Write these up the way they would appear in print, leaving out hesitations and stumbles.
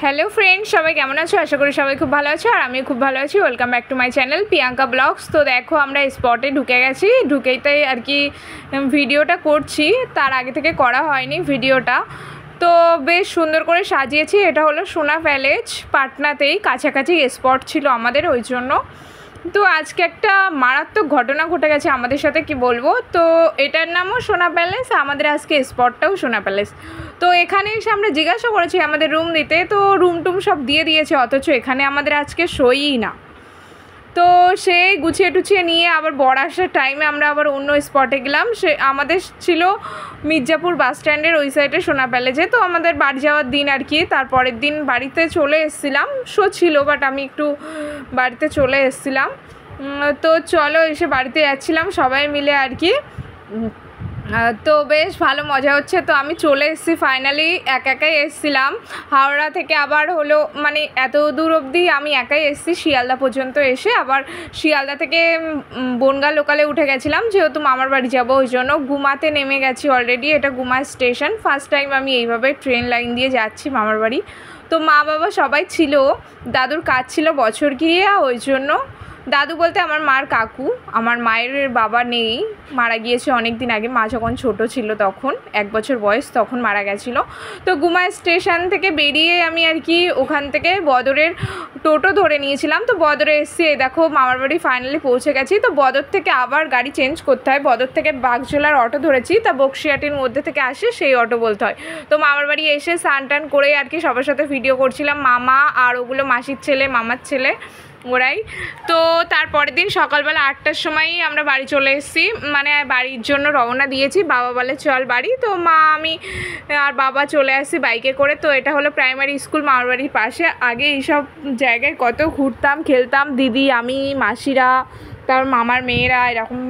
Hello friends, সবাই কেমন আছো? আশা করি সবাই খুব ভালো আছো আর আমি খুব ভালো আছি। Welcome back to my channel Priyanka blogs. তো দেখো আমরা স্পটে ঢুকে গেছি, ঢুকেইতেই আর কি ভিডিওটা করছি, তার আগে থেকে করা হয়নি ভিডিওটা। তো বেশ সুন্দর করে সাজিয়েছি। এটা হলো সোনা প্যালেস, পাটনাতেই কাছাকাছি স্পট ছিল আমাদের, ওই জন্য। তো আজকে একটা মারাত্মক ঘটনা ঘটে গেছে আমাদের সাথে, কি বলবো। তো এটার নামও সোনা প্যালেস, আমাদের আজকে স্পটটাও সোনা প্যালেস। তো এখানে এসে আমরা জিজ্ঞাসা করেছি আমাদের রুম দিতে, তো রুম টুম সব দিয়ে দিয়েছে, অথচ এখানে আমাদের আজকে সইই না। তো সেই গুছিয়ে টুছিয়ে নিয়ে আবার বড় আসার টাইমে আমরা আবার অন্য স্পটে গেলাম। সে আমাদের ছিল মির্জাপুর বাস স্ট্যান্ডের ওই সাইডে সোনা প্যালেসে। তো আমাদের বাড়ি যাওয়ার দিন আর কি, তারপরের দিন বাড়িতে চলে এসেছিলাম। শো ছিল বাট আমি একটু বাড়িতে চলে এসেছিলাম। তো চলো এসে বাড়িতে যাচ্ছিলাম সবাই মিলে আর কি। তো বেশ ভালো মজা হচ্ছে। তো আমি চলে এসেছি ফাইনালি, একাই এসেছিলাম হাওড়া থেকে, আবার হলো মানে এত দূর অবধি আমি একাই এসেছি, শিয়ালদা পর্যন্ত এসে আবার শিয়ালদা থেকে বনগাঁ লোকালে উঠে গেছিলাম, যেহেতু মামার বাড়ি যাবো ওই জন্য। গুমাতে নেমে গেছি অলরেডি, এটা গুমা স্টেশন। ফার্স্ট টাইম আমি এইভাবে ট্রেন লাইন দিয়ে যাচ্ছি মামার বাড়ি। তো মা বাবা সবাই ছিল, দাদুর কাজ ছিল বছর গিয়ে, ওই জন্য। দাদু বলতে আমার মার কাকু, আমার মায়ের বাবা নেই, মারা গিয়েছে অনেক দিন আগে, মা যখন ছোট ছিল তখন 1 বছর বয়স, তখন মারা গেছিলো। তো গুমা স্টেশন থেকে বেরিয়ে আমি আর কি ওখান থেকে বদরের টোটো ধরে নিয়েছিলাম। তো বদরে এসে দেখো মামার বাড়ি ফাইনালি পৌঁছে গেছি। তো বদর থেকে আবার গাড়ি চেঞ্জ করতে হয়, বদর থেকে বাগজোলার অটো ধরেছি, তা বক্সিয়াটির মধ্যে থেকে আসে সেই অটো বলতে হয়। তো মামার বাড়ি এসে স্নান টান করে আর কি সবার সাথে ভিডিও করছিলাম, মামা আর ওগুলো মাসির ছেলে, মামার ছেলে, ওরাই। তো তারপরের দিন সকালবেলা 8টার সময়ই আমরা বাড়ি চলে এসেছি, মানে বাড়ির জন্য রওনা দিয়েছি। বাবা বলে চল বাড়ি, তো মা আমি আর বাবা চলে আসছি বাইকে করে। তো এটা হলো প্রাইমারি স্কুল মামার বাড়ির পাশে। আগে এইসব জায়গায় কত ঘুরতাম, খেলতাম, দিদি, আমি, মাসিরা, তারপর মামার মেয়েরা, এরকম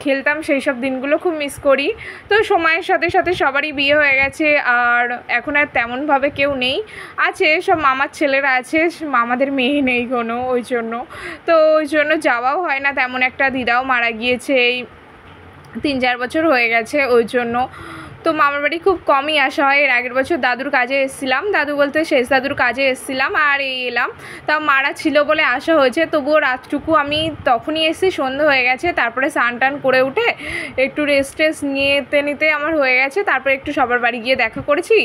খেলতাম, সেই সব দিনগুলো খুব মিস করি। তো সময়ের সাথে সাথে সবারই বিয়ে হয়ে গেছে, আর এখন আর তেমনভাবে কেউ নেই, আছে সব মামার ছেলেরা আছে, মামাদের মেয়ে নেই কোনো, ওই জন্য। তো ওই জন্য যাওয়াও হয় না তেমন একটা। দিদাও মারা গিয়েছে, এই 3-4 বছর হয়ে গেছে, ওই জন্য। তো মামার বাড়ি খুব কমই আসা হয়। এর আগের বছর দাদুর কাজে এসেছিলাম, দাদু বলতে শেষ দাদুর কাজে এসেছিলাম, আর এই এলাম। তাও মারা ছিল বলে আসা হয়েছে, তবুও রাতটুকু আমি তখনই এসেছি, সন্ধ্যে হয়ে গেছে। তারপরে স্নান টান করে উঠে একটু রেস্ট নিতে আমার হয়ে গেছে। তারপরে একটু সবার বাড়ি গিয়ে দেখা করেছি,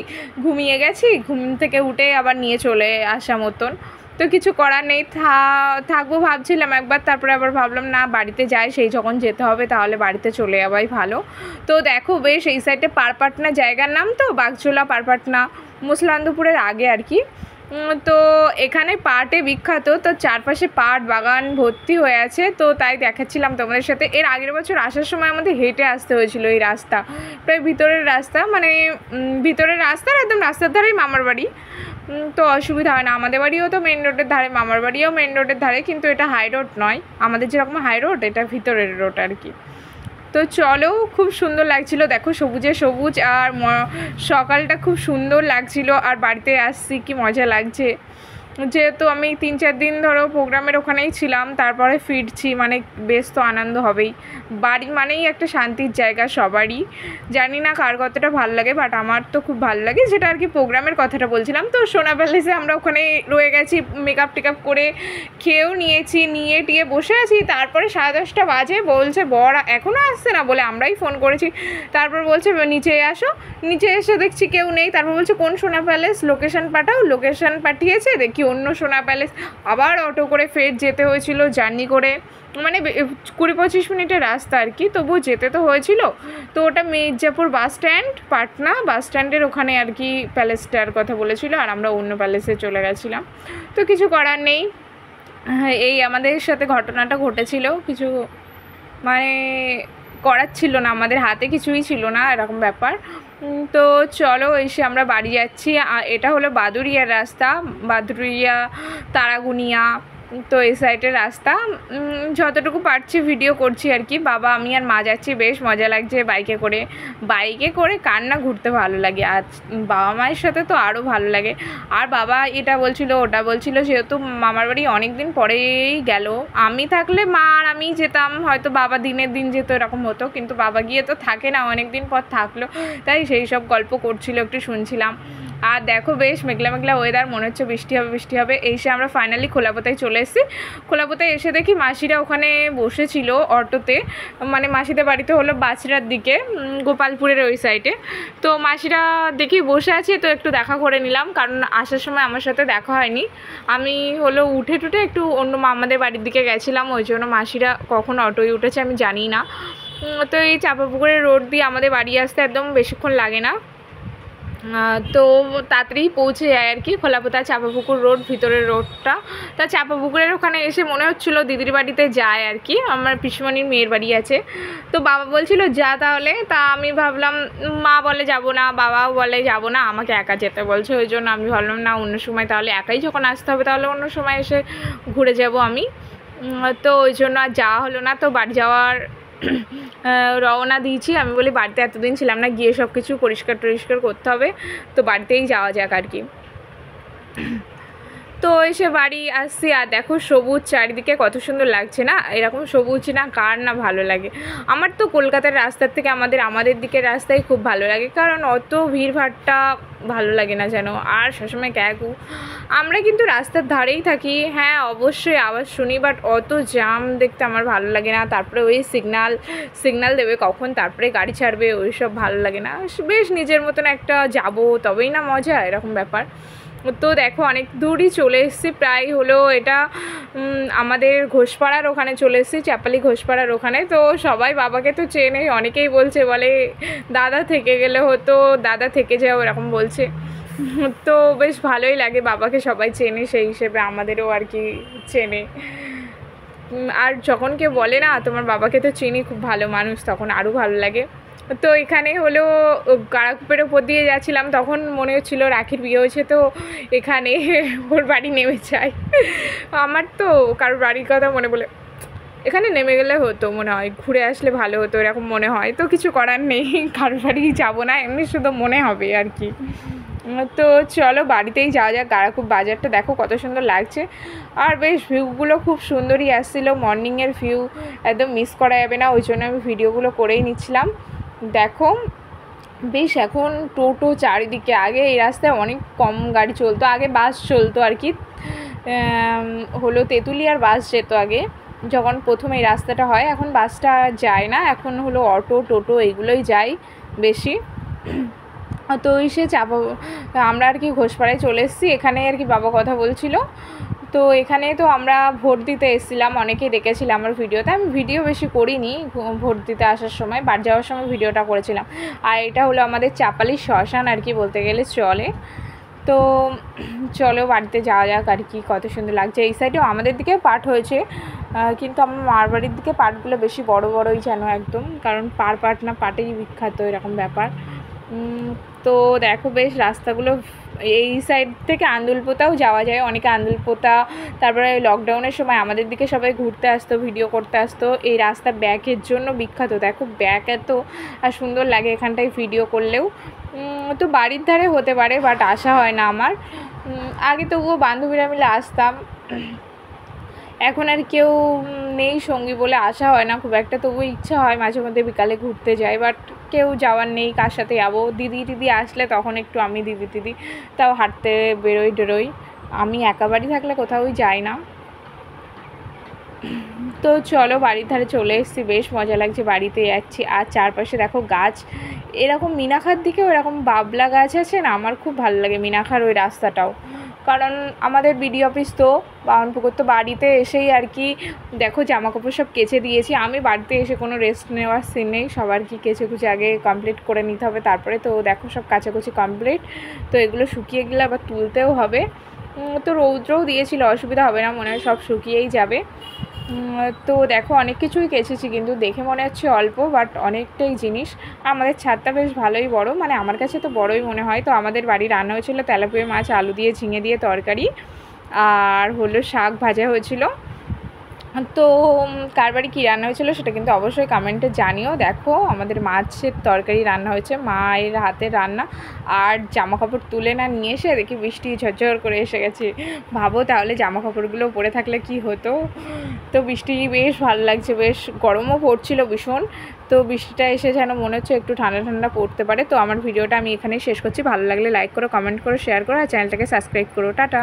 ঘুমিয়ে গেছি, ঘুম থেকে উঠে আবার নিয়ে চলে আসা মতন। তো কিছু করার নেই, থাকবো ভাবছিলাম একবার, তারপরে আবার ভাবলাম না, বাড়িতে যাই, সেই যখন যেতে হবে তাহলে বাড়িতে চলে যাওয়াই ভালো। তো দেখো বেশ এই সাইডে পারপাটনা জায়গার নাম, তো বাগজোলা পারপাটনা, মুসলান্দপুরের আগে আর কি। তো এখানে পাটে বিখ্যাত, তো চারপাশে পাট বাগান ভর্তি হয়ে আছে। তো তাই দেখাচ্ছিলাম তোমাদের সাথে। এর আগের বছর আসার সময় আমাদের হেঁটে আসতে হয়েছিল এই রাস্তা, প্রায় ভিতরের রাস্তা, মানে ভিতরের রাস্তার একদম রাস্তার ধারেই মামার বাড়ি। তো অসুবিধা হয় না। আমাদের বাড়িও তো মেন রোডের ধারে, মামার বাড়িও মেন রোডের ধারে, কিন্তু এটা হাই রোড নয়, আমাদের যেরকম হাই রোড, এটা ভিতরের রোড আর কি। তো চলো, খুব সুন্দর লাগছিল, দেখো সবুজে সবুজ, আর সকালটা খুব সুন্দর লাগছিল। আর বাড়িতে আসছি কি মজা লাগছে, যেহেতু আমি 3-4 দিন ধরো প্রোগ্রামের ওখানেই ছিলাম, তারপরে ফিরছি, মানে বেশ তো আনন্দ হবেই। বাড়ি মানেই একটা শান্তির জায়গা সবারই, জানি না কার কতটা ভালো লাগে, বাট আমার তো খুব ভালো লাগে, যেটা আর কি প্রোগ্রামের কথাটা বলছিলাম। তো সোনা প্যালেসে আমরা ওখানে রয়ে গেছি, মেকআপ টেকআপ করে খেয়েও নিয়েছি, নিয়ে টিয়ে বসে আছি। তারপরে 10:30 বাজে, বলছে বর এখনও আসছে না, বলে আমরাই ফোন করেছি। তারপর বলছে নিচে আসো, নিচে এসে দেখছি কেউ নেই। তারপর বলছে কোন সোনা প্যালেস, লোকেশান পাঠাও, লোকেশান পাঠিয়েছে, দেখি অন্য সোনা প্যালেস। আবার অটো করে ফের যেতে হয়েছিল, জার্নি করে, মানে 20-25 মিনিটের রাস্তা আর কি, তবুও যেতে তো হয়েছিল। তো ওটা মির্জাপুর বাস স্ট্যান্ড, পাটনা বাস স্ট্যান্ডের ওখানে আর কি প্যালেসটার কথা বলেছিল, আর আমরা অন্য প্যালেসে চলে গেছিলাম। তো কিছু করার নেই, এই আমাদের সাথে ঘটনাটা ঘটেছিল, কিছু মানে করার ছিল না, আমাদের হাতে কিছুই ছিল না, এরকম ব্যাপার। তো চলো এসে আমরা বাড়ি যাচ্ছি। এটা হলো বাদুরিয়ার রাস্তা, বাদুরিয়া তারাগুনিয়া, তো এই সাইডের রাস্তা। যতটুকু পারছি ভিডিও করছি আর কি। বাবা, আমি আর মা যাচ্ছি, বেশ মজা লাগছে বাইকে করে। কার না ঘুরতে ভালো লাগে, আর বাবা মায়ের সাথে তো আরও ভালো লাগে। আর বাবা এটা বলছিল ওটা বলছিল, যেহেতু মামার বাড়ি অনেক দিন পরেই গেল, আমি থাকলে মা আর আমি যেতাম, হয়তো বাবা দিনের দিন যেত, এরকম হতো, কিন্তু বাবা গিয়ে তো থাকে না, অনেক দিন পর থাকলো, তাই সেই সব গল্প করছিল, একটু শুনছিলাম। আর দেখো বেশ মেঘলা মেঘলা ওয়েদার, মনে হচ্ছে বৃষ্টি হবে বৃষ্টি হবে। এসে আমরা ফাইনালি খোলাপোতায় চলে এসেছি। খোলাপোতায় এসে দেখি মাসিরা ওখানে বসেছিল অটোতে, মানে মাসিদের বাড়িতে হলো বাছড়ার দিকে, গোপালপুরের ওই সাইডে। তো মাসিরা দেখি বসে আছে, তো একটু দেখা করে নিলাম, কারণ আসার সময় আমার সাথে দেখা হয়নি। আমি হলো উঠে টুটে একটু অন্য মামাদের বাড়ির দিকে গেছিলাম, ওই জন্য মাসিরা কখন অটোয় উঠেছে আমি জানি না। তো এই চাঁপাপুকুরের রোড দিয়ে আমাদের বাড়ি আসতে একদম বেশিক্ষণ লাগে না, তো তাড়াতাড়ি পৌঁছে যায় আর কি। খোলাপোতা চাঁপাপুকুর রোড, ভিতরের রোডটা। তা চাঁপাপুকুরের ওখানে এসে মনে হচ্ছিলো দিদির বাড়িতে যায় আর কি, আমার পিসিমণির মেয়ের বাড়ি আছে। তো বাবা বলছিল যা তাহলে, তা আমি ভাবলাম, মা বলে যাব না, বাবাও বলে যাব না, আমাকে একা যেতে বলছে, ওই জন্য আমি ভাবলাম না, অন্য সময় তাহলে একাই যখন আসতে হবে তাহলে অন্য সময় এসে ঘুরে যাব আমি। তো ওই জন্য আর যাওয়া হলো না। তো বাড়ি যাওয়ার রওনা দিয়েছি। আমি বলি বাড়িতে এতদিন ছিলাম না, গিয়ে সব কিছু পরিষ্কার টরিষ্কার করতে হবে, তো বাড়িতেই যাওয়া যাক আর কি। তো এসে বাড়ি আসছি, আর দেখো সবুজ চারিদিকে কত সুন্দর লাগছে না, এরকম সবুজ না কার না ভালো লাগে। আমার তো কলকাতার রাস্তার থেকে আমাদের দিকের রাস্তায় খুব ভালো লাগে, কারণ অত ভিড়ভাড়টা ভালো লাগে না যেন, আর সবসময় ক্যাকু। আমরা কিন্তু রাস্তার ধারেই থাকি, হ্যাঁ অবশ্যই আওয়াজ শুনি, বাট অত জ্যাম দেখতে আমার ভালো লাগে না। তারপরে ওই সিগনাল দেবে কখন, তারপরে গাড়ি ছাড়বে, ওই সব ভালো লাগে না। বেশ নিজের মতন একটা যাবো তবেই না মজা, এরকম ব্যাপার। তো দেখো অনেক দূরই চলে এসেছি, প্রায় হলো এটা আমাদের ঘোষপাড়ার ওখানে চলে এসেছি, চাপালি ঘোষপাড়ার ওখানে। তো সবাই বাবাকে তো চেনে, অনেকেই বলছে, বলে দাদা থেকে গেলে হতো, দাদা থেকে যাও, এরকম বলছে। তো বেশ ভালোই লাগে, বাবাকে সবাই চেনে, সেই হিসেবে আমাদেরও আর কি চেনে। আর যখন কেউ বলে না তোমার বাবাকে তো চিনি, খুব ভালো মানুষ, তখন আরও ভালো লাগে। তো এখানে হলো গাড়াকুপের ওপর দিয়ে যাচ্ছিলাম, তখন মনে হচ্ছিলো রাখির বিয়ে হয়েছে, তো এখানে ওর বাড়ি নেমে যাই। আমার তো কারোর বাড়ির কথা মনে বলে এখানে নেমে গেলে হতো, মনে হয় ঘুরে আসলে ভালো হতো, এরকম মনে হয়। তো কিছু করার নেই, কারোর বাড়ি যাবো না, এমনি শুধু মনে হবে আর কি। তো চলো বাড়িতেই যাওয়া যাক। গাড়াকুপ বাজারটা দেখো কত সুন্দর লাগছে, আর বেশ ভিউগুলো খুব সুন্দরই আসছিলো, মর্নিংয়ের ভিউ একদম মিস করা যাবে না, ওই জন্য আমি ভিডিওগুলো করেই নিচ্ছিলাম। দেখো বেশ এখন টোটো চারিদিকে, আগে এই রাস্তায় অনেক কম গাড়ি চলতো, আগে বাস চলতো আর কি, হলো তেঁতুলিয়ার বাস যেত আগে যখন প্রথম এই রাস্তাটা হয়, এখন বাসটা যায় না, এখন হলো অটো টোটো এগুলোই যায় বেশি। তো সে আমরা আর কি ঘোষপাড়ায় চলে এসেছি, এখানে আর কি বাবা কথা বলছিল। তো এখানে তো আমরা ভোট দিতে এসেছিলাম, অনেকেই দেখেছিলাম আমার ভিডিওতে, আমি ভিডিও বেশি করিনি, ভোট দিতে আসার সময়, বাড়ি যাওয়ার সময় ভিডিওটা করেছিলাম। আর এটা হলো আমাদের চাপালি শ্মশান আর কি বলতে গেলে চলে। তো চলো বাড়িতে যাওয়া যাক আর কি, কত সুন্দর লাগছে। এই সাইডেও আমাদের দিকে পাট হয়েছে, কিন্তু আমার মার বাড়ির দিকে পাটগুলো বেশি বড় বড়ই যেন একদম, কারণ পাট না পাটেই বিখ্যাত, এরকম ব্যাপার। তো দেখো বেশ রাস্তাগুলো, এই সাইড থেকে আন্দুলপোতাও যাওয়া যায়, অনেকে আন্দুলপোতা, তারপরে লকডাউনের সময় আমাদের দিকে সবাই ঘুরতে আসতো, ভিডিও করতে আসতো। এই রাস্তা ব্যাকের জন্য বিখ্যাত, দেখো ব্যাক এত আর সুন্দর লাগে এখানটায় ভিডিও করলেও। তো বাড়ির ধারে হতে পারে, বাট আসা হয় না আমার, আগে তবুও বান্ধবীরা মিলে আসতাম, এখন আর কেউ নেই সঙ্গী বলে আসা হয় না খুব একটা, তবু ইচ্ছা হয় মাঝে মধ্যে বিকালে ঘুরতে যাই, বাট কেউ যাওয়ার নেই, কার সাথে যাবো। দিদি আসলে তখন একটু আমি দিদি তাও হাঁটতে বেরোই, আমি একা বাড়ি থাকলে কোথাওই যাই না। তো চলো বাড়ির ধারে চলে এসেছি, বেশ মজা লাগছে, বাড়িতে যাচ্ছি। আর চারপাশে দেখো গাছ, এরকম মিনাখার দিকেও এরকম বাবলা গাছ আছে না, আমার খুব ভালো লাগে মিনাখার ওই রাস্তাটাও, কারণ আমাদের বিডি অফিস তো বামনপুকুর, তো বাড়িতে এসেই আর কি দেখো জামাকাপড় সব কেচে দিয়েছি। আমি বাড়িতে এসে কোনো রেস্ট নেওয়ার সিন নেই, সবার কি কেচে কুচে আগে কমপ্লিট করে নিতে হবে, তারপরে তো দেখো সব কাচাকুচি কমপ্লিট। তো এগুলো শুকিয়ে গেলে আবার তুলতেও হবে, তো রৌদ্রও দিয়েছিল, অসুবিধা হবে না মনে হয়, সব শুকিয়েই যাবে। তো দেখো অনেক কিছুই কেচেছি, কিন্তু দেখে মনে হচ্ছে অল্প, বাট অনেকটাই জিনিস। আমাদের ছাদটা বেশ ভালোই বড়, মানে আমার কাছে তো বড়ই মনে হয়। তো আমাদের বাড়ি রান্না হয়েছিল তেলাপিয়া মাছ, আলু দিয়ে ঝিঙে দিয়ে তরকারি, আর হলো শাক ভাজা হয়েছিল। তো কার বাড়ি কী রান্না হয়েছিল সেটা কিন্তু অবশ্যই কমেন্টে জানিও। দেখো আমাদের মাছের তরকারি রান্না হয়েছে, মায়ের হাতের রান্না। আর জামা কাপড় তুলে না নিয়ে এসে দেখি বৃষ্টি ঝরঝর করে এসে গেছে। ভাবো তাহলে জামা কাপড়গুলো পরে থাকলে কি হতো। তো বৃষ্টি বেশ ভালো লাগছে, বেশ গরমও পড়ছিল ভীষণ। তো বৃষ্টিটা এসে যেন মনে হচ্ছে একটু ঠান্ডা ঠান্ডা পড়তে পারে। তো আমার ভিডিওটা আমি এখানেই শেষ করছি। ভালো লাগলে লাইক করো, কমেন্ট করো, শেয়ার করো আর চ্যানেলটাকে সাবস্ক্রাইব করো। টাটা।